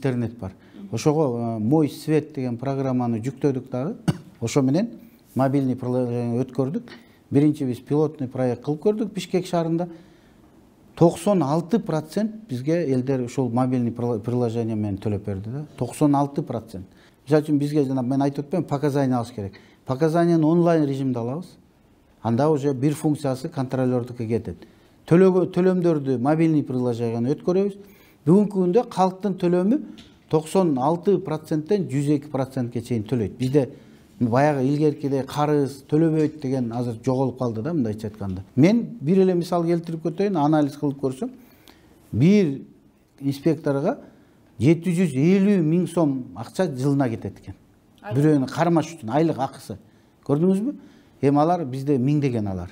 интернет бар. Ошого Мой свет деген программаны жүктөдүк дагы. Ошо менен мобильный приложение өткөрдүк. Биринчи биз пилотный проект кылып көрдүк Бишкек шаарында. 96% бизге элдер ушул мобильный приложение менен төлөп берди да. 96%. Мисалы үчүн бизге жана мен айтып өтпөйм, показания алыш керек. Показанияны онлайн режимде алабыз. Анда уже бир функциясы контролердикке кетет. Төлөмдөрдү мобильный приложениеден өткөрөбүз. Бүгүнкү күндө калктын төлөмү 96%тен 102%ке чейин төлөйт. Бизде баягы илгеркидей карыз төлөбөйт деген азыр жоголуп калды да, мындайча айтканда. Мен бир эле мисал келтирип көтөйүн, анализ кылып көрсөм, бир инспекторго 750 000 сом акча жылына кетет экен. Бирөөнү кармаш үчүн айлык акысы. Көрдүңүзбү? Эми алар бизде миңдеген алар.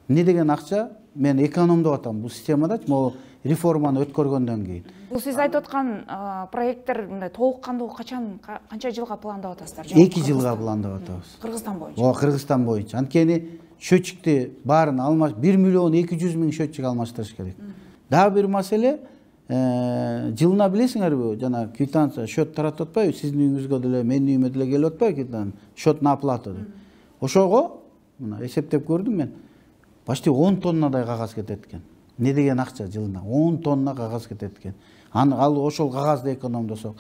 Эмне деген акча? Мен экономдоп атам бул системада, могу реформаны өткөргөндөн кийин. Бул сиз айтып аткан проекттер мындай толук кандуу канча жылга пландап атасыздар? 2 жылга пландап атабыз. Кыргызстан боюнча. Ооба, Кыргызстан боюнча. Анткени счетчикти баарын 1 миллион 200 000 счетчик алмаштырыш керек. Дагы бир маселе, жылына билесиңерби, жана квитанция, счет таратып атпайбы? Сиздин үйүңүзгө деле, менин үйүмө деле келип атпайбы квитанция? Счет на оплату деп. Ошого мына эсептеп көрдүм мен. Почти 10 тоннадай кагаз кетет экен. Не деген акча жылына? 10 тонна кагаз кетет экен. Ал ошол кагазды экономдосок.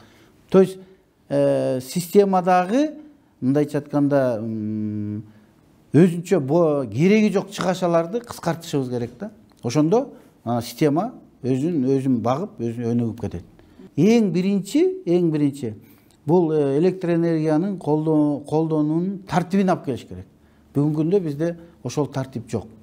То есть системадагы мындайча айтканда өзүнчө кереги жок чыгашаларды кыскартышыбыз керек да. Ошондо система өзүн багып, өзүн өнүгүп кетет. Эң биринчи бул электроэнергиянын колдонуунун тартибин алып келиш керек. Бүгүнкү күндө бизде ошол тартип жок.